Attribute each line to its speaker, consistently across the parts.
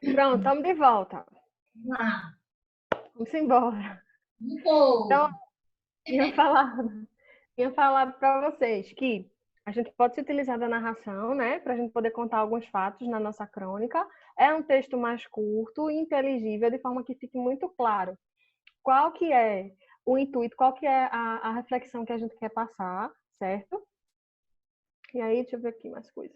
Speaker 1: Pronto, estamos de volta.
Speaker 2: Vamos lá.
Speaker 1: Vamos embora.
Speaker 2: Um
Speaker 1: Então,
Speaker 2: pouco.
Speaker 1: tinha falado, tinha falado para vocês que a gente pode se utilizar da narração, né, para a gente poder contar alguns fatos na nossa crônica. É um texto mais curto e inteligível, de forma que fique muito claro qual que é o intuito, qual que é a reflexão que a gente quer passar, certo? E aí, deixa eu ver aqui mais coisa.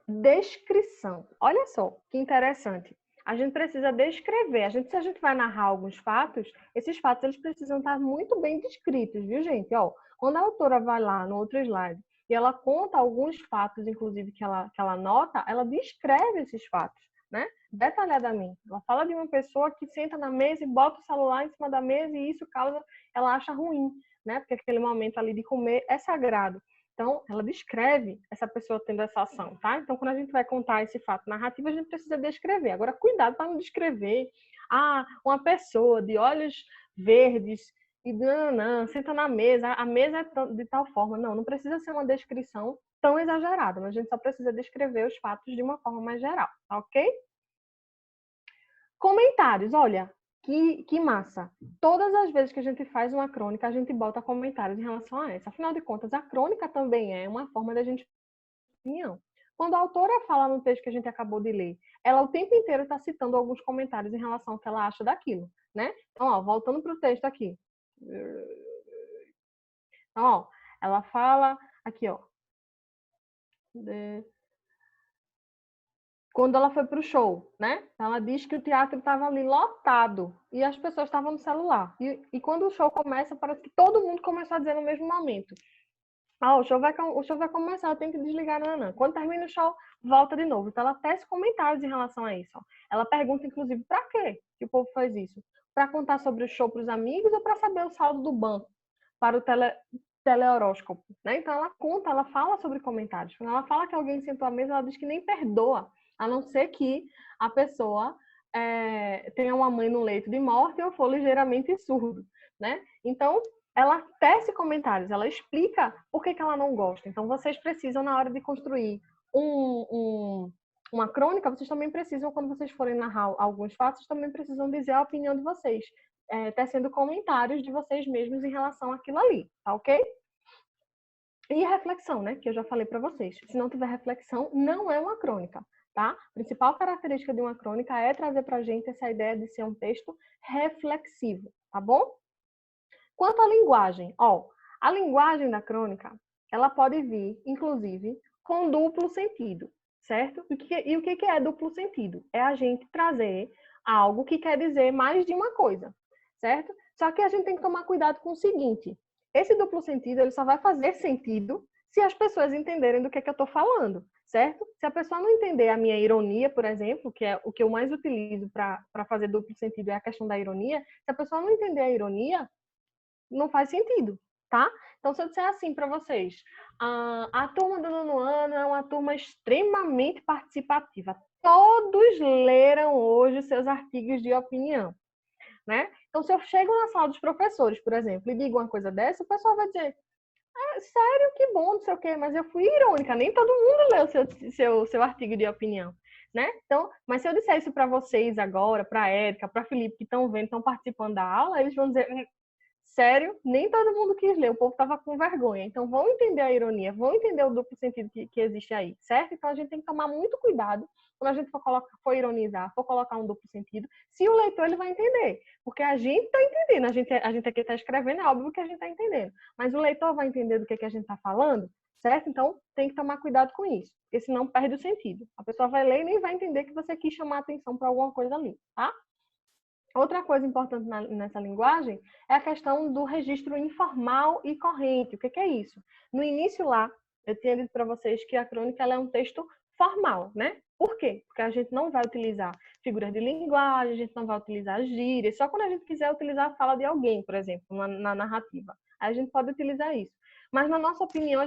Speaker 1: Descrição. Olha só, que interessante. A gente precisa descrever. Se a gente vai narrar alguns fatos, esses fatos eles precisam estar muito bem descritos, viu, gente? Ó, quando a autora vai lá no outro slide e ela conta alguns fatos, inclusive, que ela nota, ela descreve esses fatos, né? Detalhadamente. Ela fala de uma pessoa que senta na mesa e bota o celular em cima da mesa e isso causa, ela acha ruim, né? Porque aquele momento ali de comer é sagrado. Então, ela descreve essa pessoa tendo essa ação, tá? Então, quando a gente vai contar esse fato narrativo, a gente precisa descrever. Agora, cuidado para não descrever uma pessoa de olhos verdes e não, senta na mesa, a mesa é de tal forma. Não, não precisa ser uma descrição tão exagerada, mas a gente só precisa descrever os fatos de uma forma mais geral, tá ok? Comentários, olha, que massa. Todas as vezes que a gente faz uma crônica, a gente bota comentários em relação a essa. Afinal de contas, a crônica também é uma forma da gente opinião. Quando a autora fala no texto que a gente acabou de ler, ela o tempo inteiro está citando alguns comentários em relação ao que ela acha daquilo, né? Então, ó, voltando para o texto aqui. Então, ó, ela fala aqui, ó. Quando ela foi para o show, né? Ela diz que o teatro estava ali lotado e as pessoas estavam no celular. E quando o show começa, parece que todo mundo começou a dizer no mesmo momento: o show vai começar, eu tenho que desligar, não. Quando termina o show, volta de novo. Então, ela tece comentários em relação a isso. Ó. Ela pergunta, inclusive, para quê que o povo faz isso? Para contar sobre o show para os amigos ou para saber o saldo do banco para o telehoróscopo? Né? Então, ela conta, ela fala sobre comentários. Quando ela fala que alguém sentou à mesa, ela diz que nem perdoa, a não ser que a pessoa tenha uma mãe no leito de morte ou for ligeiramente surdo. Né? Então, ela tece comentários, ela explica por que ela não gosta. Então, vocês precisam, na hora de construir uma crônica, vocês também precisam, quando vocês forem narrar alguns fatos, também precisam dizer a opinião de vocês, tecendo comentários de vocês mesmos em relação àquilo ali, tá ok? E reflexão, né? Que eu já falei para vocês. Se não tiver reflexão, não é uma crônica, tá? A principal característica de uma crônica é trazer para a gente essa ideia de ser um texto reflexivo, tá bom? Quanto à linguagem, a linguagem da crônica, ela pode vir, inclusive, com duplo sentido, certo? E o que é duplo sentido? É a gente trazer algo que quer dizer mais de uma coisa, certo? Só que a gente tem que tomar cuidado com o seguinte: esse duplo sentido ele só vai fazer sentido se as pessoas entenderem do que eu estou falando, certo? Se a pessoa não entender a minha ironia, por exemplo, que é o que eu mais utilizo para fazer duplo sentido, é a questão da ironia, se a pessoa não entender a ironia, não faz sentido, tá? Então, se eu disser assim para vocês, a turma do nono ano é uma turma extremamente participativa. Todos leram hoje seus artigos de opinião, né? Então, se eu chego na sala dos professores, por exemplo, e digo uma coisa dessa, o pessoal vai dizer: sério, que bom, não sei o quê, mas eu fui irônica, nem todo mundo leu seu artigo de opinião. Né? Então, mas se eu disser isso para vocês agora, para a Érica, para Felipe, que estão vendo, estão participando da aula, eles vão dizer: sério, nem todo mundo quis ler, o povo estava com vergonha. Então, vão entender a ironia, vão entender o duplo sentido que existe aí, certo? Então, a gente tem que tomar muito cuidado quando a gente for ironizar, for colocar um duplo sentido, se o leitor ele vai entender. Porque a gente está entendendo, a gente aqui está escrevendo, é óbvio que a gente está entendendo. Mas o leitor vai entender do que a gente está falando, certo? Então, tem que tomar cuidado com isso, porque senão perde o sentido. A pessoa vai ler e nem vai entender que você quis chamar a atenção para alguma coisa ali, tá? Outra coisa importante nessa linguagem é a questão do registro informal e corrente. O que é isso? No início lá, eu tinha dito para vocês que a crônica ela é um texto formal, né? Por quê? Porque a gente não vai utilizar figuras de linguagem, a gente não vai utilizar gírias, só quando a gente quiser utilizar a fala de alguém, por exemplo, na narrativa. Aí a gente pode utilizar isso. Mas na nossa opinião,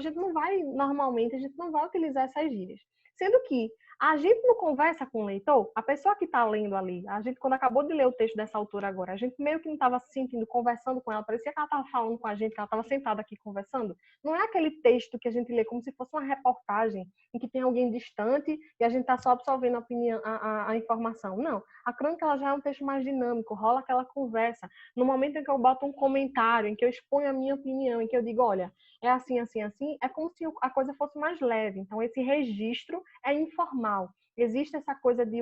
Speaker 1: normalmente, a gente não vai utilizar essas gírias. Sendo que A gente não conversa com o leitor, a pessoa que está lendo ali, a gente quando acabou de ler o texto dessa autora agora, a gente meio que não estava se sentindo conversando com ela, parecia que ela estava falando com a gente, que ela estava sentada aqui conversando. Não é aquele texto que a gente lê como se fosse uma reportagem, em que tem alguém distante e a gente está só absorvendo a opinião, a informação. Não, a crônica ela já é um texto mais dinâmico, rola aquela conversa. No momento em que eu boto um comentário, em que eu exponho a minha opinião, em que eu digo, olha, é assim, assim, assim, é como se a coisa fosse mais leve. Então, esse registro é informal. Existe essa coisa de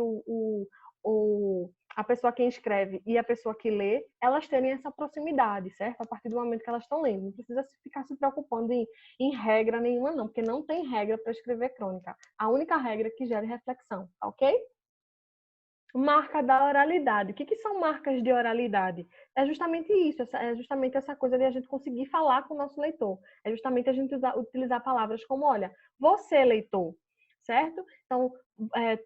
Speaker 1: a pessoa que escreve e a pessoa que lê, elas terem essa proximidade, certo? A partir do momento que elas estão lendo. Não precisa ficar se preocupando em regra nenhuma, não, porque não tem regra para escrever crônica. A única regra é que gere reflexão, ok? Marca da oralidade. O que são marcas de oralidade? É justamente isso, é justamente essa coisa de a gente conseguir falar com o nosso leitor. É justamente a gente utilizar palavras como, olha, você, leitor, certo? Então,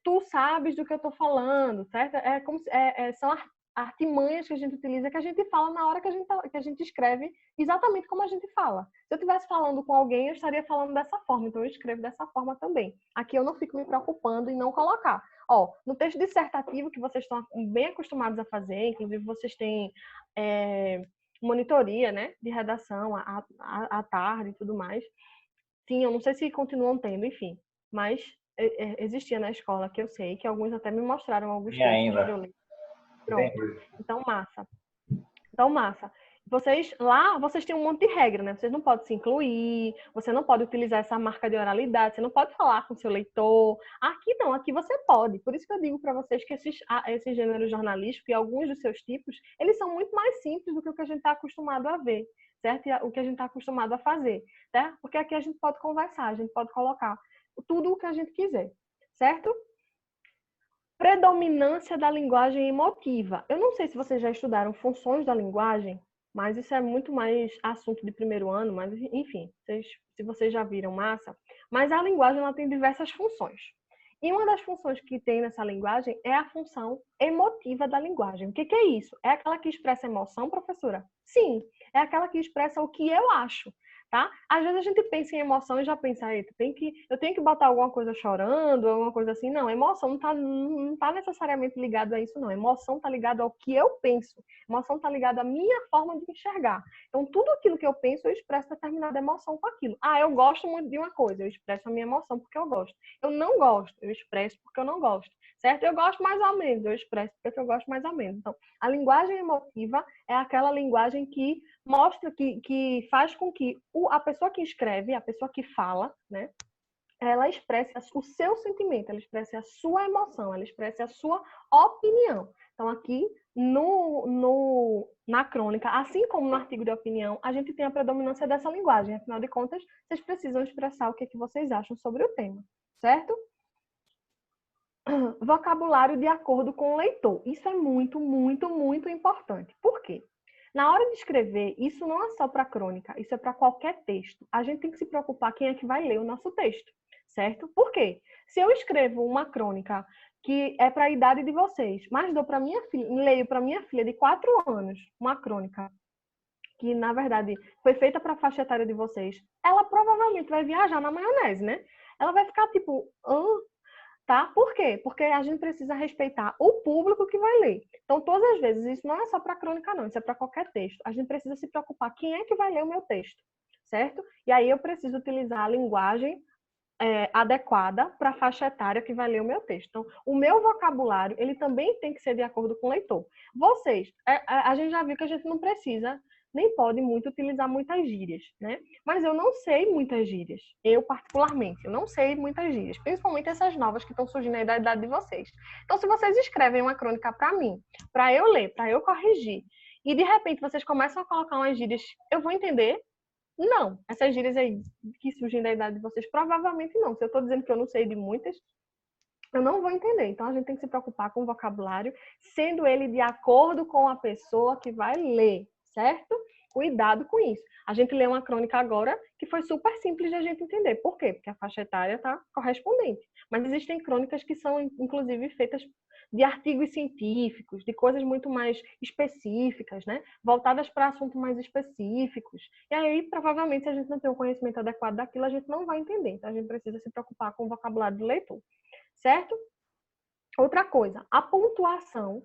Speaker 1: tu sabes do que eu estou falando, certo? É como se, são artimanhas que a gente utiliza, que a gente fala na hora que a gente escreve exatamente como a gente fala. Se eu estivesse falando com alguém, eu estaria falando dessa forma, então eu escrevo dessa forma também. Aqui eu não fico me preocupando em não colocar. Ó, no texto dissertativo, que vocês estão bem acostumados a fazer, inclusive vocês têm monitoria, né, de redação à tarde e tudo mais. Sim, eu não sei se continuam tendo, enfim, mas existia na escola, que eu sei, que alguns até me mostraram alguns
Speaker 2: Tem
Speaker 1: textos
Speaker 2: ainda.
Speaker 1: para eu ler. Pronto. Então, massa. Então, massa. Vocês têm um monte de regra, né? Vocês não podem se incluir, você não pode utilizar essa marca de oralidade, você não pode falar com seu leitor. Aqui não, aqui você pode. Por isso que eu digo para vocês que esses gêneros jornalísticos e alguns dos seus tipos, eles são muito mais simples do que o que a gente está acostumado a ver, certo? E o que a gente está acostumado a fazer, certo? Porque aqui a gente pode conversar, a gente pode colocar tudo o que a gente quiser, certo? Predominância da linguagem emotiva. Eu não sei se vocês já estudaram funções da linguagem, mas isso é muito mais assunto de primeiro ano, mas enfim, se vocês já viram, massa. Mas a linguagem ela tem diversas funções. E uma das funções que tem nessa linguagem é a função emotiva da linguagem. O que é isso? É aquela que expressa emoção, professora? Sim, é aquela que expressa o que eu acho. Tá? Às vezes a gente pensa em emoção e já pensa, aí, eu tenho que botar alguma coisa chorando, alguma coisa assim. Não, emoção não tá necessariamente ligado a isso, não. Emoção está ligado ao que eu penso. Emoção está ligado à minha forma de enxergar. Então, tudo aquilo que eu penso, eu expresso determinada emoção com aquilo. Ah, eu gosto muito de uma coisa, eu expresso a minha emoção porque eu gosto. Eu não gosto, eu expresso porque eu não gosto. Certo? Eu gosto mais ou menos, eu expresso porque eu gosto mais ou menos. Então, a linguagem emotiva é aquela linguagem que mostra, que faz com que a pessoa que escreve, a pessoa que fala, né, ela expresse o seu sentimento, ela expresse a sua emoção, ela expresse a sua opinião. Então, aqui na crônica, assim como no artigo de opinião, a gente tem a predominância dessa linguagem. Afinal de contas, vocês precisam expressar o que vocês acham sobre o tema, certo? Vocabulário de acordo com o leitor. Isso é muito, muito, muito importante. Por quê? Na hora de escrever, isso não é só para crônica, isso é para qualquer texto. A gente tem que se preocupar quem é que vai ler o nosso texto, certo? Por quê? Se eu escrevo uma crônica que é para a idade de vocês, mas dou para minha filha, leio para minha filha de 4 anos uma crônica que, na verdade, foi feita para a faixa etária de vocês, ela provavelmente vai viajar na maionese, né? Ela vai ficar tipo, tá? Por quê? Porque a gente precisa respeitar o público que vai ler. Então, todas as vezes, isso não é só para crônica, não. Isso é para qualquer texto. A gente precisa se preocupar quem é que vai ler o meu texto, certo? E aí eu preciso utilizar a linguagem adequada para a faixa etária que vai ler o meu texto. Então, o meu vocabulário, ele também tem que ser de acordo com o leitor. Vocês, a gente já viu que a gente não precisa nem pode muito utilizar muitas gírias, né? Mas eu não sei muitas gírias. Eu, particularmente, eu não sei muitas gírias. Principalmente essas novas que estão surgindo aí da idade de vocês. Então, se vocês escrevem uma crônica para mim, para eu ler, para eu corrigir, e de repente vocês começam a colocar umas gírias, eu vou entender? Não. Essas gírias aí que surgem da idade de vocês, provavelmente não. Se eu estou dizendo que eu não sei de muitas, eu não vou entender. Então, a gente tem que se preocupar com o vocabulário, sendo ele de acordo com a pessoa que vai ler, certo? Cuidado com isso. A gente lê uma crônica agora que foi super simples de a gente entender. Por quê? Porque a faixa etária está correspondente. Mas existem crônicas que são, inclusive, feitas de artigos científicos, de coisas muito mais específicas, né? Voltadas para assuntos mais específicos. E aí, provavelmente, se a gente não tem um conhecimento adequado daquilo, a gente não vai entender. Então, a gente precisa se preocupar com o vocabulário do leitor. certo? Outra coisa, a pontuação,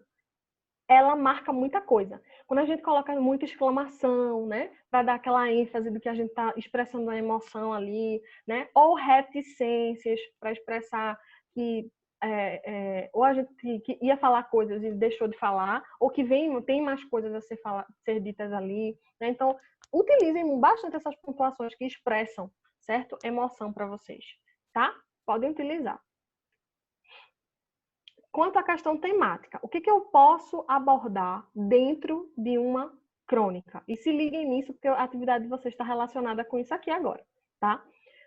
Speaker 1: ela marca muita coisa. Quando a gente coloca muita exclamação, né, para dar aquela ênfase do que a gente está expressando a emoção ali, né, ou reticências para expressar que ou a gente que ia falar coisas e deixou de falar, ou que tem mais coisas a ser ditas ali, né? Então, utilizem bastante essas pontuações que expressam, certo? Emoção para vocês, tá? Podem utilizar. Quanto à questão temática, o que eu posso abordar dentro de uma crônica? E se liguem nisso, porque a atividade de vocês está relacionada com isso aqui agora, tá?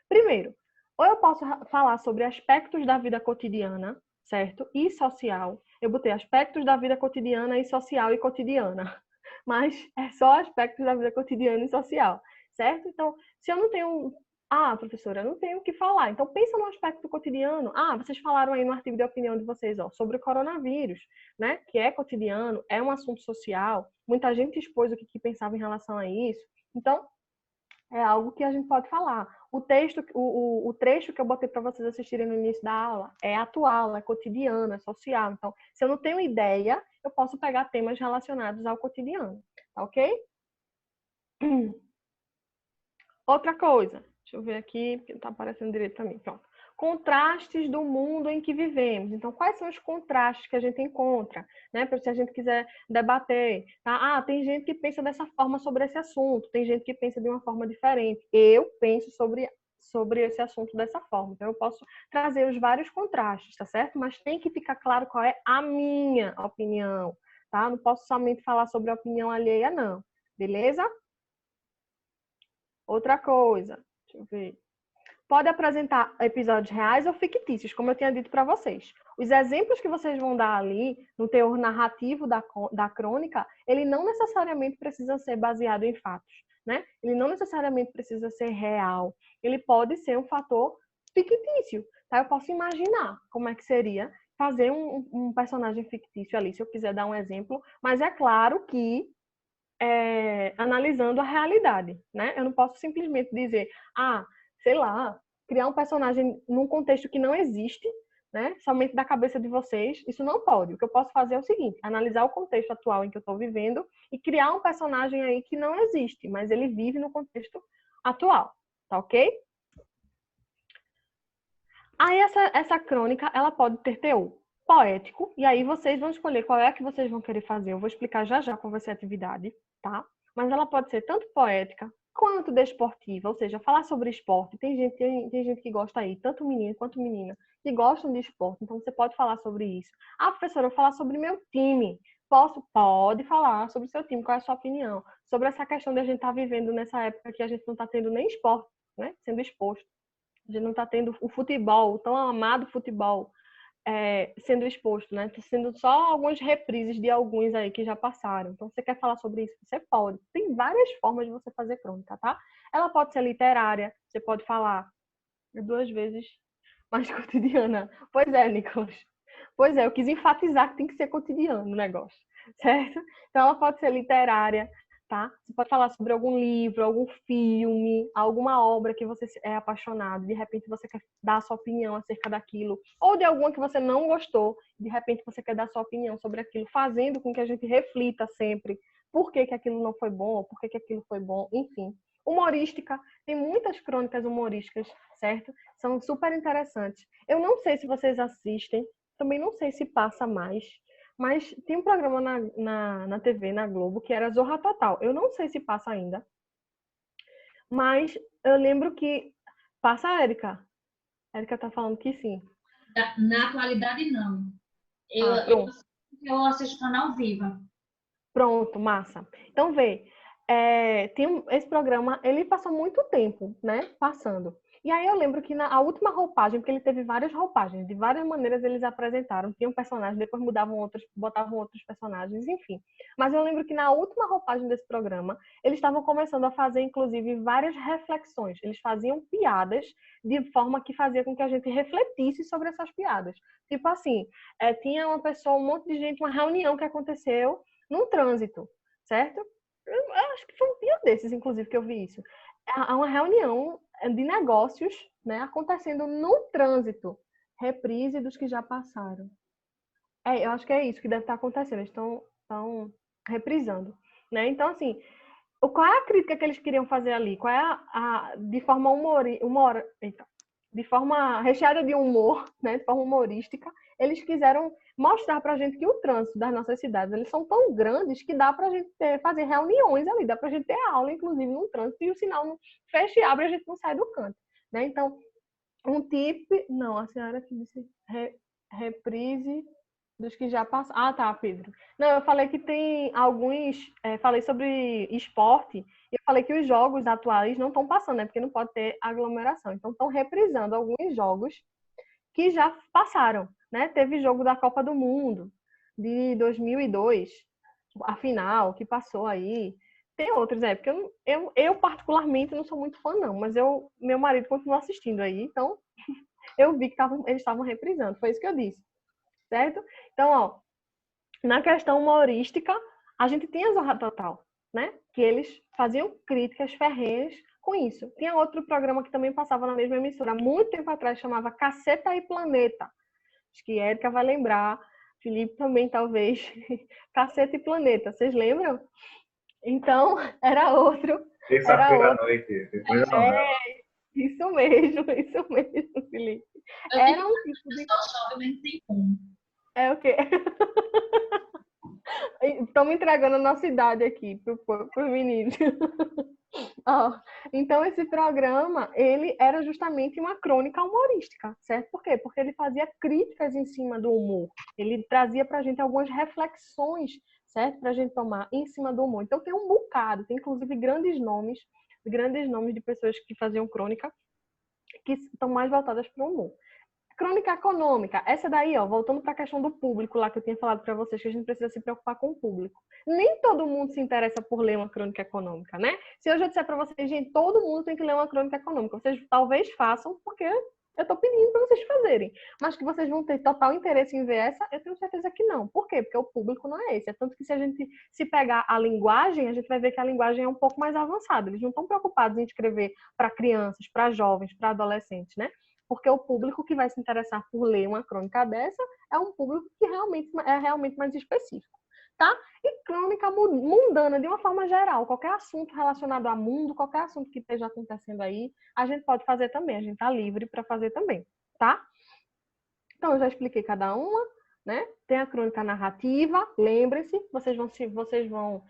Speaker 1: Primeiro, ou eu posso falar sobre aspectos da vida cotidiana, certo? E social. Eu botei aspectos da vida cotidiana e social e cotidiana, mas é só aspectos da vida cotidiana e social, certo? Então, se eu não tenho professora, eu não tenho o que falar. Então, pensa no aspecto cotidiano. Vocês falaram aí no artigo de opinião de vocês, sobre o coronavírus, né? Que é cotidiano, é um assunto social. Muita gente expôs o que pensava em relação a isso. Então, é algo que a gente pode falar. O trecho que eu botei para vocês assistirem no início da aula é atual, é cotidiano, é social. Então, se eu não tenho ideia, eu posso pegar temas relacionados ao cotidiano, tá ok? Outra coisa, deixa eu ver aqui, porque não está aparecendo direito para mim. Pronto. Contrastes do mundo em que vivemos. Então, quais são os contrastes que a gente encontra, né? Para se a gente quiser debater, tá? Tem gente que pensa dessa forma sobre esse assunto, tem gente que pensa de uma forma diferente. Eu penso sobre esse assunto dessa forma. Então, eu posso trazer os vários contrastes, tá certo? Mas tem que ficar claro qual é a minha opinião, tá? Não posso somente falar sobre a opinião alheia, não. Beleza? Outra coisa, deixa eu ver. Pode apresentar episódios reais ou fictícios, como eu tinha dito para vocês. Os exemplos que vocês vão dar ali, no teor narrativo da crônica, ele não necessariamente precisa ser baseado em fatos, né? Ele não necessariamente precisa ser real. Ele pode ser um fator fictício, tá? Eu posso imaginar como é que seria fazer um personagem fictício ali, se eu quiser dar um exemplo, mas é claro que analisando a realidade, né? Eu não posso simplesmente dizer, sei lá, criar um personagem num contexto que não existe, né? Somente da cabeça de vocês. Isso não pode. O que eu posso fazer é o seguinte: analisar o contexto atual em que eu estou vivendo e criar um personagem aí que não existe, mas ele vive no contexto atual, tá ok? Aí essa crônica, ela pode ter teor poético, e aí vocês vão escolher qual é a que vocês vão querer fazer. Eu vou explicar já já qual vai ser a atividade, tá? Mas ela pode ser tanto poética quanto desportiva, ou seja, falar sobre esporte. Tem gente que gosta aí, tanto menino quanto menina, que gostam de esporte, então você pode falar sobre isso. Professora, eu vou falar sobre meu time. Pode falar sobre o seu time, qual é a sua opinião? Sobre essa questão de a gente estar vivendo nessa época que a gente não está tendo nem esporte, né? Sendo exposto. A gente não está tendo o futebol, o tão amado futebol, sendo exposto, né? Tá sendo só algumas reprises de alguns aí que já passaram. Então, você quer falar sobre isso? Você pode. Tem várias formas de você fazer crônica, tá? Ela pode ser literária, você pode falar 2 vezes mais cotidiana. Pois é, Nicolas. Pois é, eu quis enfatizar que tem que ser cotidiano o negócio, certo? Então, ela pode ser literária, tá? Você pode falar sobre algum livro, algum filme, alguma obra que você é apaixonado, de repente você quer dar a sua opinião acerca daquilo, ou de alguma que você não gostou, de repente você quer dar a sua opinião sobre aquilo, fazendo com que a gente reflita sempre por que aquilo não foi bom, por que aquilo foi bom, enfim. Humorística, tem muitas crônicas humorísticas, certo? São super interessantes. Eu não sei se vocês assistem, também não sei se passa mais, mas tem um programa na TV, na Globo, que era Zorra Total. Eu não sei se passa ainda, mas eu lembro que passa a Érica. A Érica tá falando que sim.
Speaker 2: Na atualidade, não. Eu assisto Canal Viva.
Speaker 1: Pronto, massa. Então, vê, esse programa, ele passou muito tempo, né, passando. E aí eu lembro que a última roupagem, porque ele teve várias roupagens, de várias maneiras eles apresentaram, tinham personagens, depois mudavam outros, botavam outros personagens, enfim. Mas eu lembro que na última roupagem desse programa, eles estavam começando a fazer, inclusive, várias reflexões. Eles faziam piadas de forma que fazia com que a gente refletisse sobre essas piadas. Tipo assim, tinha uma pessoa, um monte de gente, uma reunião que aconteceu num trânsito, certo? Eu acho que foi um dia desses, inclusive, que eu vi isso. Há uma reunião de negócios, né, acontecendo no trânsito. reprise dos que já passaram. Eu acho que é isso que deve estar acontecendo. Eles estão reprisando, né? Então, assim, qual é a crítica que eles queriam fazer ali? Qual é de forma de forma recheada de humor, né? De forma humorística, eles quiseram mostrar pra gente que o trânsito das nossas cidades, eles são tão grandes que dá pra gente fazer reuniões ali, dá pra gente ter aula, inclusive, no trânsito, e o sinal não fecha e abre, a gente não sai do canto, né? Então, não, a senhora que disse reprise dos que já passaram. Ah, tá, Pedro. Não, eu falei que tem alguns. Falei sobre esporte. E eu falei que os jogos atuais não estão passando, né? Porque não pode ter aglomeração. Então, estão reprisando alguns jogos que já passaram, né? Teve jogo da Copa do Mundo de 2002, a final, que passou aí. Tem outros, porque eu particularmente não sou muito fã, não. Mas meu marido continua assistindo aí. Então, eu vi que eles estavam reprisando. Foi isso que eu disse. Certo? Então, ó, na questão humorística, a gente tinha Zorra Total, né? Que eles faziam críticas ferrenhas com isso. Tinha outro programa que também passava na mesma emissora, há muito tempo atrás, chamava Caceta e Planeta. Acho que Érica vai lembrar, Felipe também, talvez. Caceta e Planeta, vocês lembram? Então, era outro.
Speaker 3: Terça-feira à noite, depois da novela.
Speaker 1: Isso mesmo, Felipe. Era um tipo de...
Speaker 2: Só chove, mas tem como.
Speaker 1: É o quê? Estamos entregando a nossa idade aqui para os meninos. Então, esse programa, ele era justamente uma crônica humorística, certo? Por quê? Porque ele fazia críticas em cima do humor. Ele trazia para a gente algumas reflexões, certo? Para a gente tomar em cima do humor. Então, tem um bocado, tem inclusive grandes nomes de pessoas que faziam crônica que estão mais voltadas para o humor. Crônica econômica, essa daí, voltando para a questão do público lá que eu tinha falado para vocês, que a gente precisa se preocupar com o público. Nem todo mundo se interessa por ler uma crônica econômica, né? Se eu já disser para vocês, gente, todo mundo tem que ler uma crônica econômica, vocês talvez façam, porque eu estou pedindo para vocês fazerem. Mas que vocês vão ter total interesse em ver essa, eu tenho certeza que não. Por quê? Porque o público não é esse. É tanto que se a gente se pegar a linguagem, a gente vai ver que a linguagem é um pouco mais avançada. Eles não estão preocupados em escrever para crianças, para jovens, para adolescentes, né? Porque o público que vai se interessar por ler uma crônica dessa é um público que é realmente mais específico, tá? E crônica mundana, de uma forma geral, qualquer assunto relacionado ao mundo, qualquer assunto que esteja acontecendo aí, a gente pode fazer também, a gente tá livre para fazer também, tá? Então, eu já expliquei cada uma, né? Tem a crônica narrativa, lembre-se, vocês vão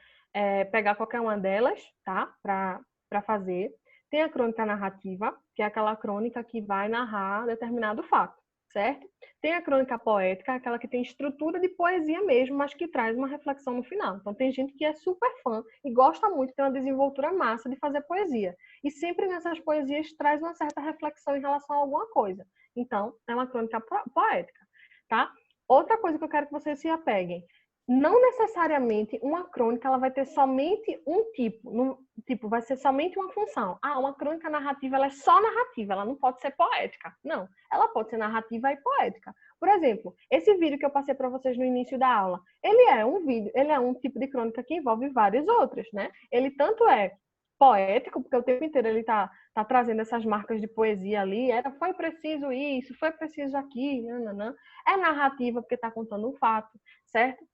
Speaker 1: pegar qualquer uma delas, tá? Para fazer. Tem a crônica narrativa, que é aquela crônica que vai narrar determinado fato, certo? Tem a crônica poética, aquela que tem estrutura de poesia mesmo, mas que traz uma reflexão no final. Então, tem gente que é super fã e gosta muito, tem uma desenvoltura massa de fazer poesia. E sempre nessas poesias traz uma certa reflexão em relação a alguma coisa. Então, é uma crônica poética, tá? Outra coisa que eu quero que vocês se apeguem. Não necessariamente uma crônica ela vai ter somente um tipo, vai ser somente uma função. Uma crônica narrativa ela é só narrativa, ela não pode ser poética. Não, ela pode ser narrativa e poética. Por exemplo, esse vídeo que eu passei para vocês no início da aula, ele é um tipo de crônica que envolve várias outras, né? Ele tanto é poético, porque o tempo inteiro ele tá trazendo essas marcas de poesia ali, foi preciso isso, foi preciso aquilo, não. É narrativa porque está contando um fato, certo?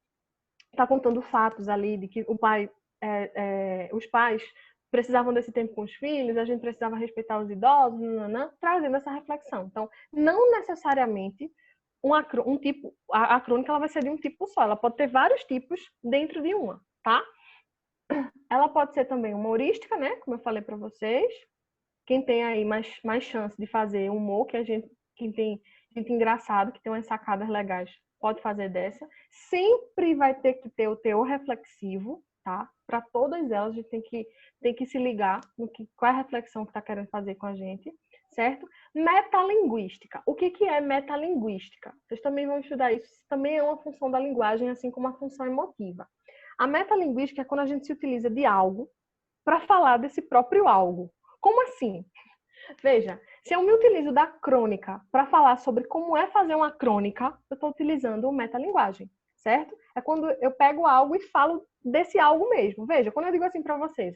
Speaker 1: Está contando fatos ali de que os pais precisavam desse tempo com os filhos, a gente precisava respeitar os idosos, trazendo essa reflexão. Então, não necessariamente a crônica ela vai ser de um tipo só, ela pode ter vários tipos dentro de uma, tá? Ela pode ser também humorística, né? Como eu falei para vocês. Quem tem aí mais chance de fazer humor, quem tem gente engraçado, que tem umas sacadas legais, pode fazer dessa. Sempre vai ter que ter o teor reflexivo, tá? Para todas elas, a gente tem que se ligar no qual é a reflexão que está querendo fazer com a gente, certo? Metalinguística. O que é metalinguística? Vocês também vão estudar isso. Isso também é uma função da linguagem, assim como a função emotiva. A metalinguística é quando a gente se utiliza de algo para falar desse próprio algo. Como assim? Veja, se eu me utilizo da crônica para falar sobre como é fazer uma crônica, eu estou utilizando o metalinguagem, certo? É quando eu pego algo e falo desse algo mesmo. Veja, quando eu digo assim para vocês,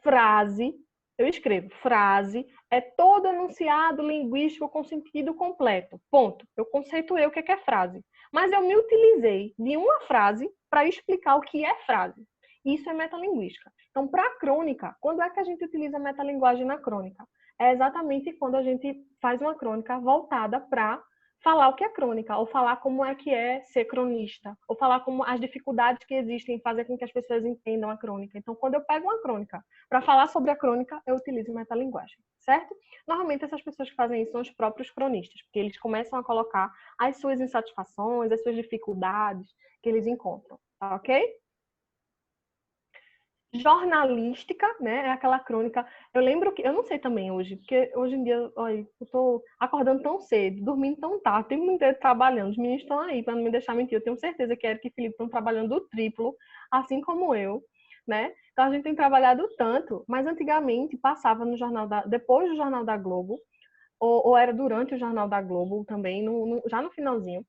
Speaker 1: frase, eu escrevo, frase é todo enunciado linguístico com sentido completo. Ponto. Eu conceituei o que é frase. Mas eu me utilizei de uma frase para explicar o que é frase. Isso é metalinguística. Então, para a crônica, quando é que a gente utiliza metalinguagem na crônica? É exatamente quando a gente faz uma crônica voltada para falar o que é crônica, ou falar como é que é ser cronista, ou falar como as dificuldades que existem em fazer com que as pessoas entendam a crônica. Então, quando eu pego uma crônica para falar sobre a crônica, eu utilizo metalinguagem, certo? Normalmente, essas pessoas que fazem isso são os próprios cronistas, porque eles começam a colocar as suas insatisfações, as suas dificuldades que eles encontram, tá ok? Jornalística, né? É aquela crônica. Eu lembro que, eu não sei também hoje, porque hoje em dia, olha, eu tô acordando tão cedo, dormindo tão tarde, tem muito tempo trabalhando. Os meninos estão aí para não me deixar mentir. Eu tenho certeza que Eric e Felipe estão trabalhando o triplo, assim como eu, né? Então a gente tem trabalhado tanto, mas antigamente passava no depois do Jornal da Globo, ou era durante o Jornal da Globo também, já no finalzinho,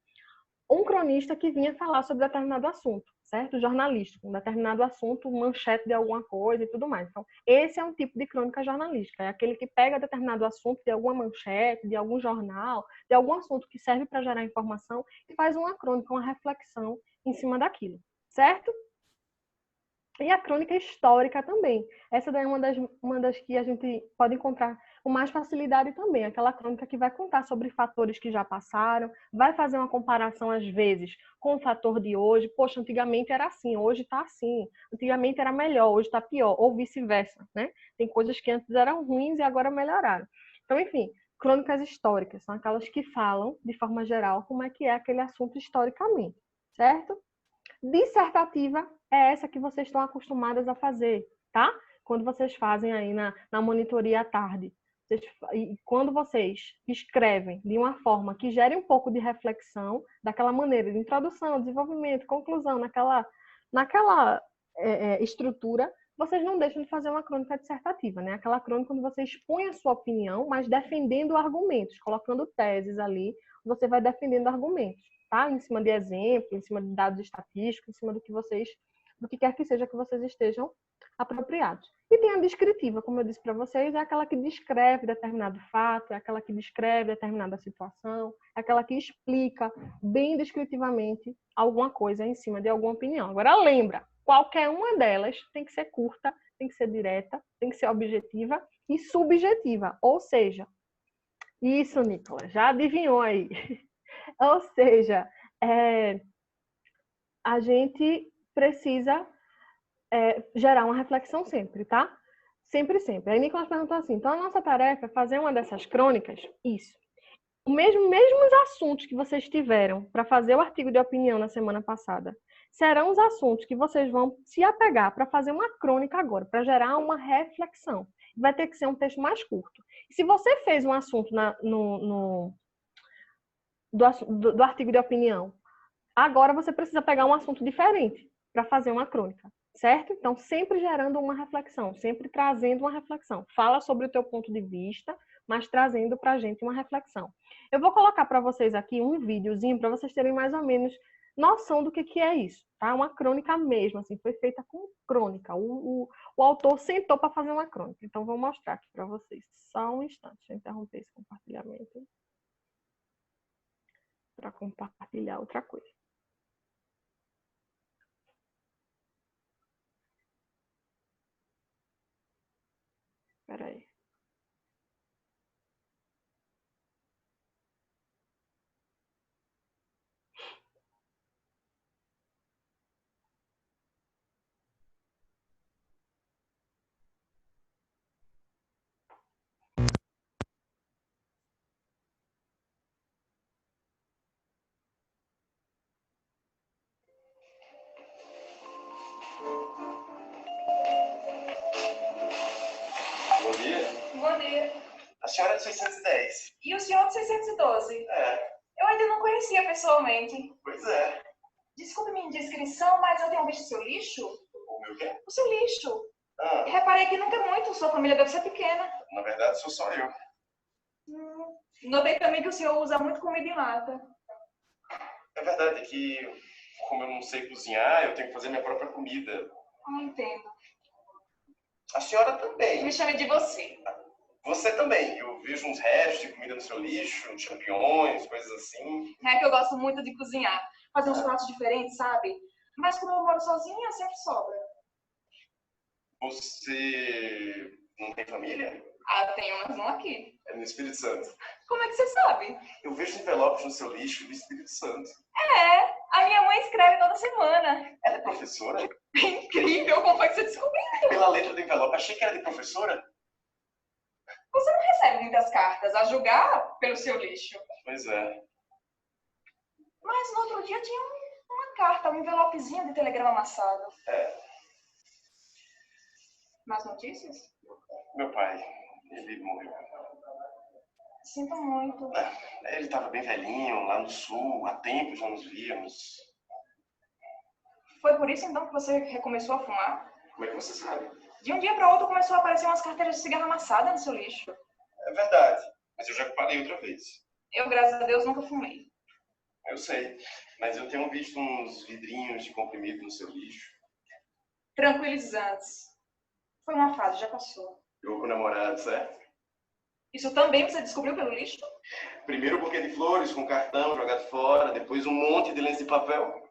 Speaker 1: um cronista que vinha falar sobre determinado assunto, certo? Jornalístico, um determinado assunto, manchete de alguma coisa e tudo mais. Então, esse é um tipo de crônica jornalística, é aquele que pega determinado assunto de alguma manchete, de algum jornal, de algum assunto que serve para gerar informação e faz uma crônica, uma reflexão em cima daquilo, certo? E a crônica histórica também. Essa daí é uma das que a gente pode encontrar com mais facilidade também. Aquela crônica que vai contar sobre fatores que já passaram, vai fazer uma comparação, às vezes, com o fator de hoje. Poxa, antigamente era assim, hoje está assim. Antigamente era melhor, hoje está pior. Ou vice-versa, né? Tem coisas que antes eram ruins e agora melhoraram. Então, enfim, crônicas históricas são aquelas que falam, de forma geral, como é que é aquele assunto historicamente, certo? Dissertativa é essa que vocês estão acostumadas a fazer, tá? Quando vocês fazem aí na monitoria à tarde. Quando vocês escrevem de uma forma que gere um pouco de reflexão, daquela maneira de introdução, desenvolvimento, conclusão, naquela estrutura, vocês não deixam de fazer uma crônica dissertativa, né? Aquela crônica onde você expõe a sua opinião, mas defendendo argumentos, colocando teses ali, você vai defendendo argumentos, tá? Em cima de exemplos, em cima de dados estatísticos, em cima do que quer que seja que vocês estejam apropriados. E tem a descritiva, como eu disse para vocês, é aquela que descreve determinado fato, é aquela que descreve determinada situação, é aquela que explica bem descritivamente alguma coisa em cima de alguma opinião. Agora lembra, qualquer uma delas tem que ser curta, tem que ser direta, tem que ser objetiva e subjetiva. Ou seja, isso, Nicolas, já adivinhou aí. Ou seja, a gente precisa gerar uma reflexão sempre, tá? Sempre, sempre. Aí Nicolas perguntou assim, então a nossa tarefa é fazer uma dessas crônicas? Isso. Mesmos assuntos que vocês tiveram para fazer o artigo de opinião na semana passada, serão os assuntos que vocês vão se apegar para fazer uma crônica agora, para gerar uma reflexão. Vai ter que ser um texto mais curto. Se você fez um assunto do artigo de opinião, agora você precisa pegar um assunto diferente para fazer uma crônica, certo? Então, sempre gerando uma reflexão, sempre trazendo uma reflexão. Fala sobre o teu ponto de vista, mas trazendo para a gente uma reflexão. Eu vou colocar para vocês aqui um videozinho para vocês terem mais ou menos noção do que é isso, tá? Uma crônica mesmo, assim, foi feita com crônica. O autor sentou para fazer uma crônica. Então, vou mostrar aqui para vocês. Só um instante, deixa eu interromper esse compartilhamento para compartilhar outra coisa. Espera aí.
Speaker 4: Bom dia.
Speaker 5: Bom dia.
Speaker 4: A senhora é de 610.
Speaker 5: E o senhor de 612?
Speaker 4: É,
Speaker 5: Eu ainda não conhecia pessoalmente.
Speaker 4: pois é.
Speaker 5: Desculpe minha indiscrição, mas eu tenho visto seu lixo?
Speaker 4: O meu quê?
Speaker 5: O seu lixo.
Speaker 4: Ah,
Speaker 5: Reparei que nunca é muito, sua família deve ser pequena.
Speaker 4: na verdade sou só eu.
Speaker 5: Notei também que o senhor usa muito comida em lata.
Speaker 4: É verdade que, como eu não sei cozinhar, eu tenho que fazer minha própria comida.
Speaker 5: Não entendo.
Speaker 4: A senhora também.
Speaker 5: Me chame de você.
Speaker 4: Você também. Eu vejo uns restos de comida no seu lixo, champignons, coisas assim.
Speaker 5: É que eu gosto muito de cozinhar. Fazer uns pratos diferentes, sabe? Mas como eu moro sozinha, sempre sobra.
Speaker 4: Você não tem família?
Speaker 5: Ah, tem mas não aqui.
Speaker 4: É no Espírito Santo.
Speaker 5: Como é que você sabe?
Speaker 4: Eu vejo envelopes no seu lixo do Espírito Santo.
Speaker 5: É, a minha mãe escreve toda semana.
Speaker 4: Ela é professora?
Speaker 5: Incrível, como foi que você descobriu?
Speaker 4: Pela letra do envelope, achei que era de professora.
Speaker 5: Você não recebe muitas cartas, a julgar pelo seu lixo.
Speaker 4: Pois é.
Speaker 5: Mas no outro dia tinha uma carta, um envelopezinho de telegrama amassado.
Speaker 4: É.
Speaker 5: Más notícias?
Speaker 4: Meu pai, ele morreu.
Speaker 5: Sinto muito.
Speaker 4: Ele estava bem velhinho, lá no sul, há tempo já nos víamos.
Speaker 5: Foi por isso então que você recomeçou a fumar?
Speaker 4: Como é que você sabe?
Speaker 5: De um dia para outro começou a aparecer umas carteiras de cigarro amassada no seu lixo.
Speaker 4: É verdade, mas eu já parei outra vez.
Speaker 5: Eu, graças a Deus, nunca fumei.
Speaker 4: Eu sei, mas eu tenho visto uns vidrinhos de comprimido no seu lixo.
Speaker 5: Tranquilizantes. Foi uma fase, já passou.
Speaker 4: Eu com namorados, é?
Speaker 5: Isso também você descobriu pelo lixo?
Speaker 4: Primeiro um buquê de flores com cartão jogado fora, depois um monte de lenço de papel.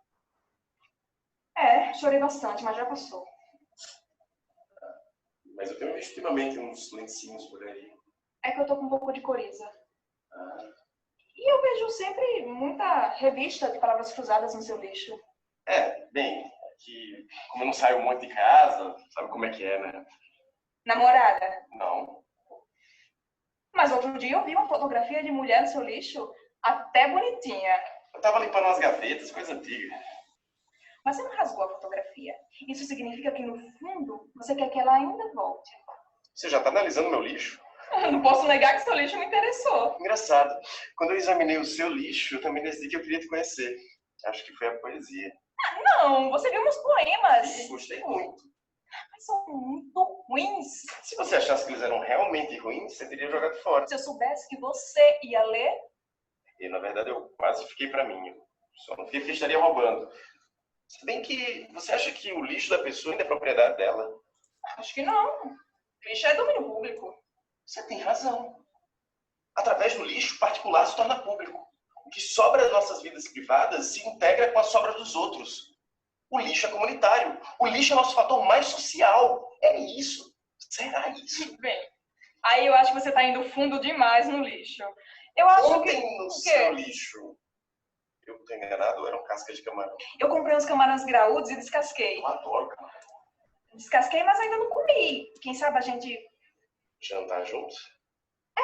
Speaker 5: É, chorei bastante, mas já passou.
Speaker 4: Mas eu tenho visto ultimamente uns lencinhos por aí.
Speaker 5: É que eu tô com um pouco de coriza. E eu vejo sempre muita revista de palavras cruzadas no seu lixo.
Speaker 4: Bem, que como eu não saio muito de casa, sabe como é que é, né?
Speaker 5: Namorada.
Speaker 4: Não.
Speaker 5: Mas outro dia eu vi uma fotografia de mulher no seu lixo, até bonitinha.
Speaker 4: Eu tava limpando umas gavetas, coisa antiga.
Speaker 5: Mas você não rasgou a fotografia. Isso significa que, no fundo, você quer que ela ainda volte.
Speaker 4: Você já tá analisando meu lixo?
Speaker 5: Não posso negar que seu lixo me interessou.
Speaker 4: Engraçado. Quando eu examinei o seu lixo, eu também decidi que eu queria te conhecer. Acho que foi a poesia.
Speaker 5: Não, você viu meus poemas.
Speaker 4: Eu gostei muito.
Speaker 5: Mas são muito ruins.
Speaker 4: Se você achasse que eles eram realmente ruins, você teria jogado fora.
Speaker 5: Se eu soubesse que você ia ler...
Speaker 4: E, na verdade, eu quase fiquei pra mim. Só não fiquei porque estaria roubando. Se bem que você acha que o lixo da pessoa ainda é propriedade dela?
Speaker 5: Acho que não. Lixo é domínio público.
Speaker 4: Você tem razão. Através do lixo, o particular se torna público. O que sobra das nossas vidas privadas se integra com a sobra dos outros. O lixo é comunitário. O lixo é nosso fator mais social. É isso. Será isso?
Speaker 5: Bem, aí eu acho que você tá indo fundo demais no lixo. Eu acho
Speaker 4: Ontem
Speaker 5: que...
Speaker 4: no seu lixo, eu tô enganado, eram cascas de camarão.
Speaker 5: Eu comprei uns camarões graúdos e descasquei.
Speaker 4: Eu adoro camarão.
Speaker 5: Descasquei, mas ainda não comi. Quem sabe a gente...
Speaker 4: Jantar juntos? É.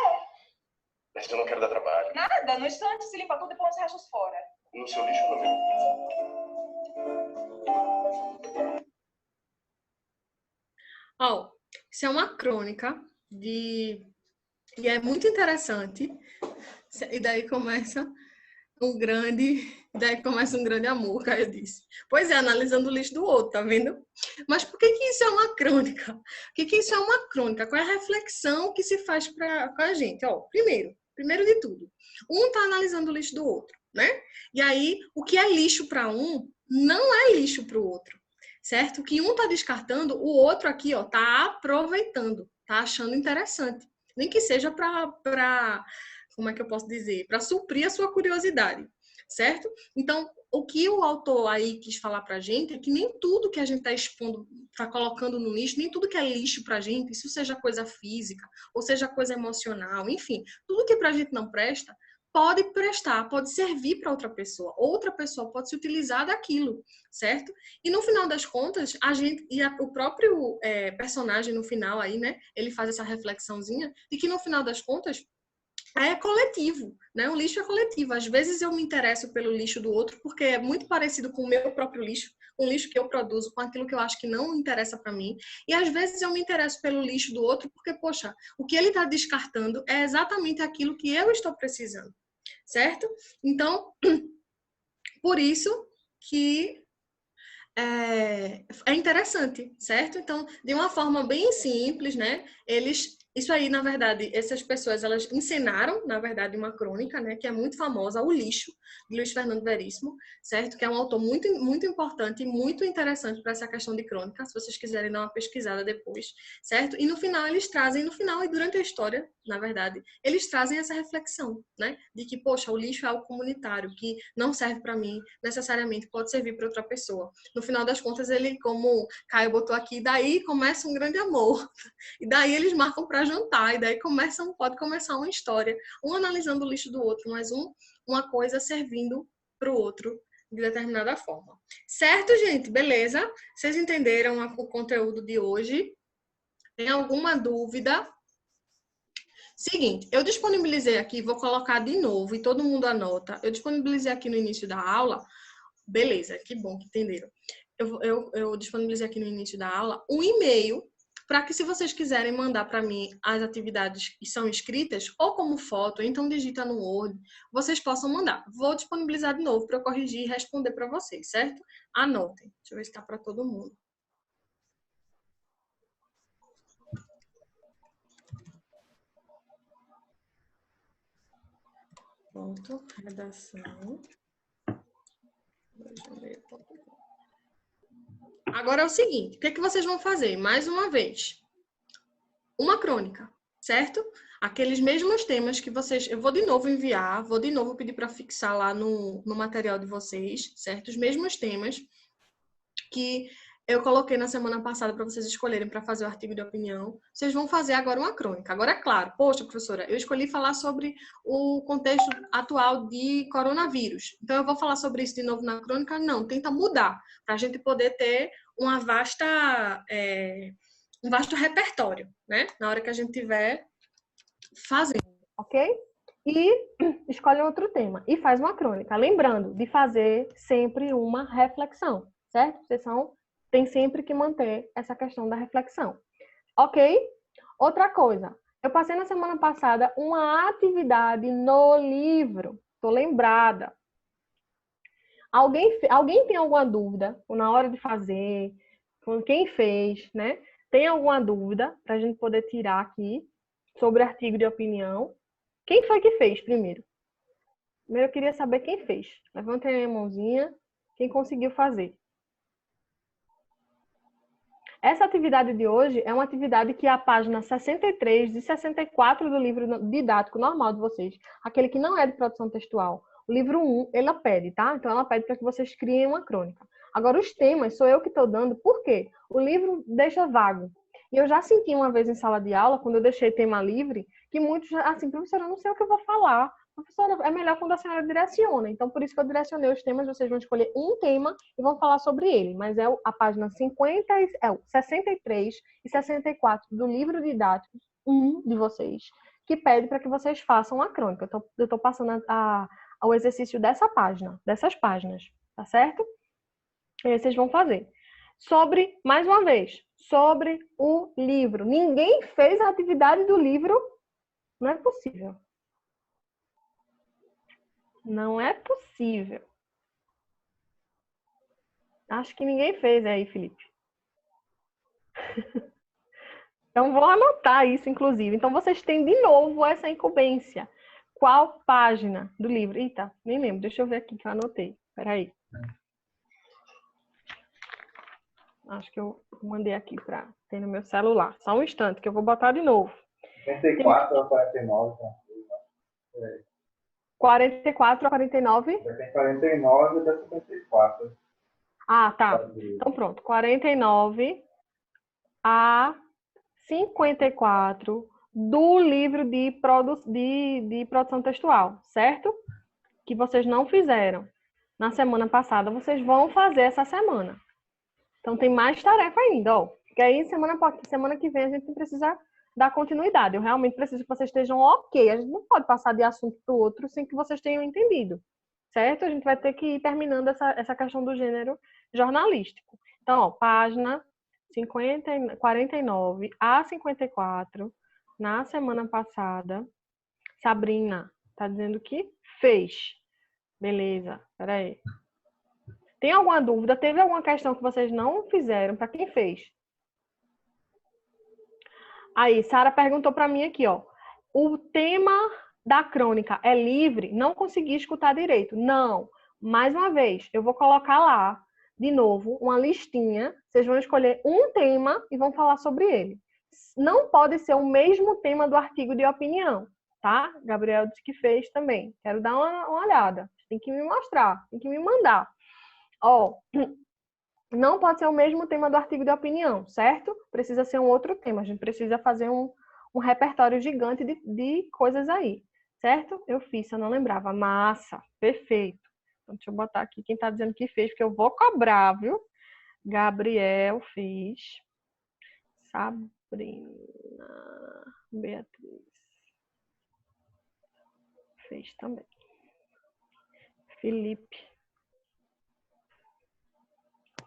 Speaker 4: Mas eu não quero dar trabalho.
Speaker 5: Nada, no instante se limpa tudo e põe os restos fora.
Speaker 4: No seu lixo eu não vejo.
Speaker 1: Ó, isso é uma crônica e é muito interessante. E daí começa um grande amor, Caio disse. Pois é, analisando o lixo do outro, tá vendo? Mas por que isso é uma crônica? Por que isso é uma crônica? Qual é a reflexão que se faz com a gente? Ó, primeiro de tudo, um tá analisando o lixo do outro, né? E aí, o que é lixo para um, não é lixo para o outro, certo? O que um tá descartando, o outro aqui, ó, tá aproveitando, tá achando interessante. Nem que seja para como é que eu posso dizer? Para suprir a sua curiosidade, certo? Então, o que o autor aí quis falar pra gente é que nem tudo que a gente tá expondo, tá colocando no lixo, nem tudo que é lixo pra gente, isso seja coisa física, ou seja coisa emocional, enfim, tudo que pra gente não presta, pode prestar, pode servir para outra pessoa pode se utilizar daquilo, certo? E no final das contas, a gente, o próprio personagem no final aí, né, ele faz essa reflexãozinha de que no final das contas, é coletivo, né? O lixo é coletivo. Às vezes eu me interesso pelo lixo do outro porque é muito parecido com o meu próprio lixo, com o lixo que eu produzo, com aquilo que eu acho que não interessa para mim. E às vezes eu me interesso pelo lixo do outro porque, poxa, o que ele está descartando é exatamente aquilo que eu estou precisando, certo? Então, por isso que é interessante, certo? Então, de uma forma bem simples, né? Eles
Speaker 6: Isso aí, na verdade, essas pessoas, elas encenaram, na verdade, uma crônica, né, que é muito famosa, O Lixo, de Luiz Fernando Veríssimo, certo? Que é um autor muito, muito importante e muito interessante para essa questão de crônica, se vocês quiserem dar uma pesquisada depois, certo? E no final, eles trazem, no final e durante a história, na verdade, eles trazem essa reflexão, né, de que, poxa, o lixo é algo comunitário, que não serve para mim, necessariamente pode servir para outra pessoa. No final das contas, ele, como Caio botou aqui, daí começa um grande amor. E daí eles marcam para jantar, e daí pode começar uma história, um analisando o lixo do outro, mas uma coisa servindo para o outro de determinada forma. Certo, gente? Beleza? Vocês entenderam o conteúdo de hoje? Tem alguma dúvida? Seguinte, eu disponibilizei aqui, vou colocar de novo e todo mundo anota. Eu disponibilizei aqui no início da aula, beleza, que bom que entenderam. Eu disponibilizei aqui no início da aula um e-mail para que, se vocês quiserem mandar para mim as atividades que são escritas, ou como foto, ou então digita no Word, vocês possam mandar. Vou disponibilizar de novo para eu corrigir e responder para vocês, certo? Anotem. Deixa eu ver se está para todo mundo. Pronto, redação. Agora é o seguinte, o que é que vocês vão fazer? Mais uma vez, uma crônica, certo? Aqueles mesmos temas que vocês... Eu vou de novo enviar, vou de novo pedir para fixar lá no material de vocês, certo? Os mesmos temas que eu coloquei na semana passada para vocês escolherem para fazer o artigo de opinião. Vocês vão fazer agora uma crônica. Agora, é claro, poxa, professora, eu escolhi falar sobre o contexto atual de coronavírus. Então, eu vou falar sobre isso de novo na crônica? Não, tenta mudar, para a gente poder ter um vasto repertório, né? Na hora que a gente estiver fazendo.
Speaker 1: Ok? E escolhe outro tema e faz uma crônica. Lembrando de fazer sempre uma reflexão, certo? Tem sempre que manter essa questão da reflexão. Ok? Outra coisa. Eu passei na semana passada uma atividade no livro. Estou lembrada. Alguém tem alguma dúvida na hora de fazer? Quem fez, né? Tem alguma dúvida para a gente poder tirar aqui sobre o artigo de opinião? Quem foi que fez primeiro? Primeiro eu queria saber quem fez. Levantem a mãozinha. Quem conseguiu fazer? Essa atividade de hoje é uma atividade que é a página 63 e 64 do livro didático normal de vocês. Aquele que não é de produção textual. O livro 1, ela pede, tá? Então, ela pede para que vocês criem uma crônica. Agora, os temas sou eu que estou dando. Por quê? O livro deixa vago. E eu já senti uma vez em sala de aula, quando eu deixei tema livre, que muitos, assim, professora, eu não sei o que eu vou falar. Professora, é melhor quando a senhora direciona. Então, por isso que eu direcionei os temas. Vocês vão escolher um tema e vão falar sobre ele. Mas é a página 63 e 64 do livro didático 1 de vocês, que pede para que vocês façam a crônica. Eu estou passando ao exercício dessas páginas, tá certo? E aí vocês vão fazer. Mais uma vez, sobre o livro. Ninguém fez a atividade do livro? Não é possível. Não é possível. Acho que ninguém fez aí, Felipe. Então, vou anotar isso, inclusive. Então, vocês têm de novo essa incumbência. Qual página do livro? Eita, nem lembro. Deixa eu ver aqui que eu anotei. Espera aí. Acho que eu mandei aqui para ter no meu celular. Só um instante, que eu vou botar de novo.
Speaker 3: 74 ou 49?
Speaker 1: 44 a 49?
Speaker 3: Tem 49 e 54.
Speaker 1: Ah, tá. Então, pronto. 49 a 54 do livro de produção textual, certo? Que vocês não fizeram na semana passada, vocês vão fazer essa semana. Então, tem mais tarefa ainda, ó. Porque aí, semana que vem, a gente precisa dar continuidade. Eu realmente preciso que vocês estejam ok. A gente não pode passar de assunto para o outro sem que vocês tenham entendido, certo? A gente vai ter que ir terminando essa questão do gênero jornalístico. Então, ó, página 49 a 54, na semana passada, Sabrina tá dizendo que fez. Beleza, peraí. Tem alguma dúvida? Teve alguma questão que vocês não fizeram? Para quem fez? Aí, Sara perguntou para mim aqui, ó. O tema da crônica é livre? Não consegui escutar direito. Não. Mais uma vez, eu vou colocar lá, de novo, uma listinha. Vocês vão escolher um tema e vão falar sobre ele. Não pode ser o mesmo tema do artigo de opinião, tá? Gabriel disse que fez também. Quero dar uma olhada. Tem que me mostrar, tem que me mandar. Ó, não pode ser o mesmo tema do artigo de opinião, certo? Precisa ser um outro tema. A gente precisa fazer um repertório gigante de coisas aí, certo? Eu fiz, eu não lembrava. Massa, perfeito. Então, deixa eu botar aqui quem tá dizendo que fez, porque eu vou cobrar, viu? Gabriel fez. Sabrina. Beatriz. Fez também. Felipe.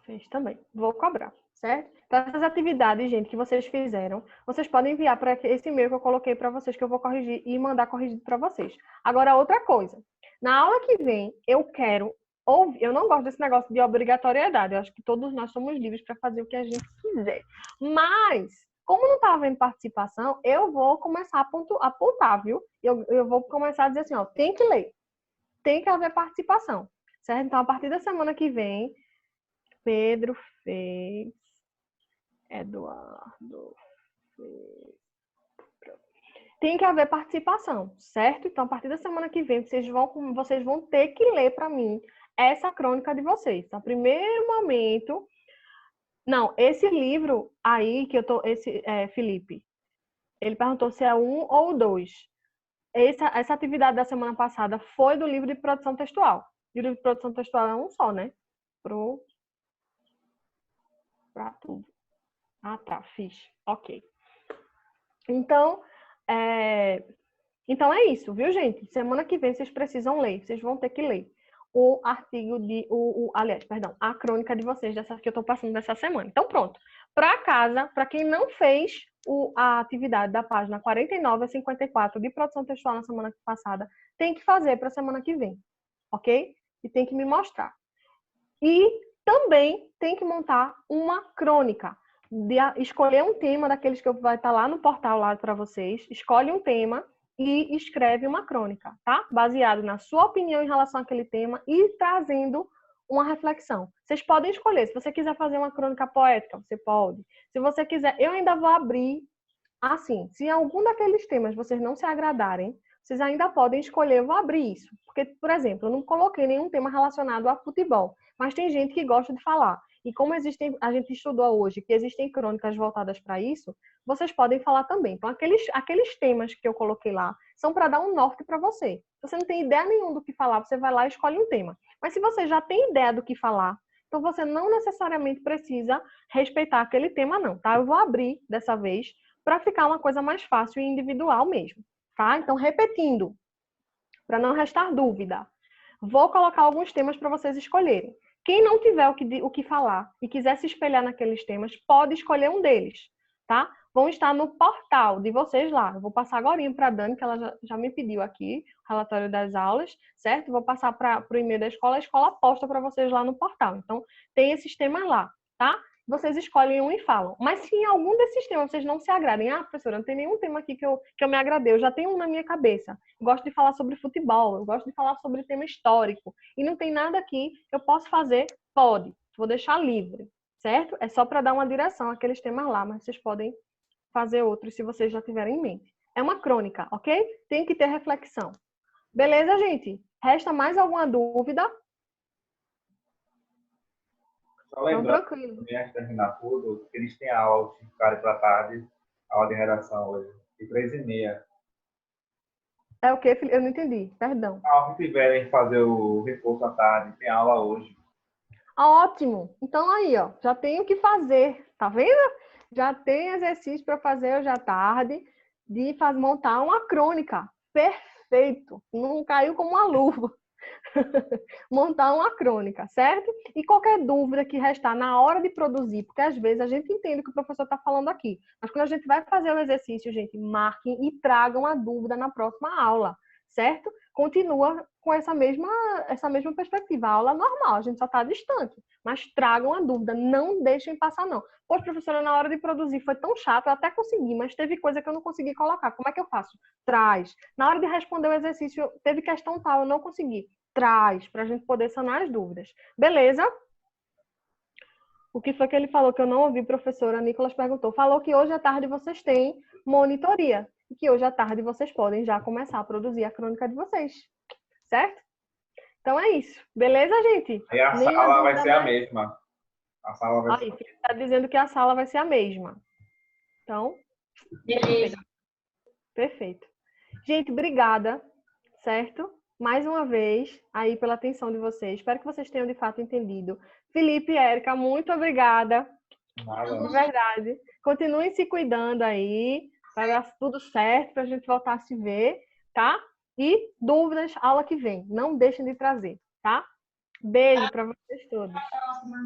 Speaker 1: Fez também. Vou cobrar, certo? Então, essas atividades, gente, que vocês fizeram, vocês podem enviar para esse e-mail que eu coloquei para vocês, que eu vou corrigir e mandar corrigido para vocês. Agora, outra coisa. Na aula que vem, eu quero ouvir. Eu não gosto desse negócio de obrigatoriedade. Eu acho que todos nós somos livres para fazer o que a gente quiser. Mas, como não está havendo participação, eu vou começar a apontar, viu? Eu vou começar a dizer assim, ó, tem que ler. Tem que haver participação, certo? Então, a partir da semana que vem, Pedro fez, Eduardo fez. Tem que haver participação, certo? Então, a partir da semana que vem, vocês vão ter que ler para mim essa crônica de vocês. Então, primeiro momento... Não, esse livro aí que eu tô... Felipe, ele perguntou se é 1 ou 2. Essa atividade da semana passada foi do livro de produção textual. E o livro de produção textual é um só, né? Pra tudo. Ah, tá. Fiz. Ok. Então é isso, viu, gente? Semana que vem vocês precisam ler. Vocês vão ter que ler o artigo aliás, perdão, a crônica de vocês dessa que eu tô passando dessa semana. Então, pronto. Para casa, para quem não fez a atividade da página 49 a 54 de produção textual na semana passada, tem que fazer para a semana que vem, ok? E tem que me mostrar. E também tem que montar uma crônica. Escolher um tema daqueles que vai estar lá no portal lá para vocês. Escolhe um tema e escreve uma crônica, tá? Baseado na sua opinião em relação àquele tema e trazendo uma reflexão. Vocês podem escolher. Se você quiser fazer uma crônica poética, você pode. Se você quiser, eu ainda vou abrir assim. Se algum daqueles temas vocês não se agradarem, vocês ainda podem escolher, eu vou abrir isso. Porque, por exemplo, eu não coloquei nenhum tema relacionado a futebol, mas tem gente que gosta de falar. E como a gente estudou hoje que existem crônicas voltadas para isso, vocês podem falar também. Então, aqueles temas que eu coloquei lá são para dar um norte para você. Se você não tem ideia nenhuma do que falar, você vai lá e escolhe um tema. Mas se você já tem ideia do que falar, então você não necessariamente precisa respeitar aquele tema, não, tá? Eu vou abrir dessa vez para ficar uma coisa mais fácil e individual mesmo, tá? Então, repetindo, para não restar dúvida, vou colocar alguns temas para vocês escolherem. Quem não tiver o que falar e quiser se espelhar naqueles temas, pode escolher um deles, tá? Vão estar no portal de vocês lá. Eu vou passar agora para a Dani, que ela já me pediu aqui o relatório das aulas, certo? Vou passar para o e-mail da escola, a escola posta para vocês lá no portal. Então, tem esses temas lá, tá? Vocês escolhem um e falam. Mas se em algum desses temas vocês não se agradem, professora, não tem nenhum tema aqui que eu me agradei, eu já tenho um na minha cabeça. Eu gosto de falar sobre futebol, eu gosto de falar sobre tema histórico, e não tem nada aqui, eu posso fazer? Pode. Vou deixar livre, certo? É só para dar uma direção àqueles temas lá, mas vocês podem fazer outros se vocês já tiverem em mente. É uma crônica, ok? Tem que ter reflexão. Beleza, gente? Resta mais alguma dúvida?
Speaker 3: Só lembrando, antes de terminar tudo, que eles têm aula de cara para tarde, aula de redação hoje, de 3h30.
Speaker 1: É o quê, filho? Eu não entendi, perdão.
Speaker 3: Se tiverem fazer o reforço à tarde, tem aula hoje.
Speaker 1: Ótimo! Então aí, ó, já tenho o que fazer, tá vendo? Já tem exercício para fazer hoje à tarde de montar uma crônica. Perfeito! Não caiu como uma luva. Montar uma crônica, certo? E qualquer dúvida que restar na hora de produzir, porque às vezes a gente entende o que o professor está falando aqui, mas quando a gente vai fazer o exercício, gente, marquem e tragam a dúvida na próxima aula, certo? Continua com essa mesma perspectiva, a aula normal, a gente só está distante, mas tragam a dúvida, não deixem passar não. Poxa, professora, na hora de produzir foi tão chato, eu até consegui, mas teve coisa que eu não consegui colocar, como é que eu faço? Traz. Na hora de responder o exercício, teve questão tal, eu não consegui. Traz, para a gente poder sanar as dúvidas. Beleza? O que foi que ele falou que eu não ouvi, professora? Nicolas perguntou. Falou que hoje à tarde vocês têm monitoria e que hoje à tarde vocês podem já começar a produzir a crônica de vocês. Certo? Então é isso. Beleza, gente?
Speaker 3: E a sala vai ser a mesma. A sala vai ser...
Speaker 1: Está dizendo que a sala vai ser a mesma. Então,
Speaker 2: Beleza.
Speaker 1: Perfeito. Gente, obrigada, certo? Mais uma vez, aí pela atenção de vocês. Espero que vocês tenham de fato entendido. Felipe e Érica, muito obrigada.
Speaker 3: Nada.
Speaker 1: De verdade. Continuem se cuidando aí, para dar tudo certo, para a gente voltar a se ver, tá? E dúvidas, aula que vem. Não deixem de trazer, tá? Beijo para vocês todos.
Speaker 2: Até a próxima.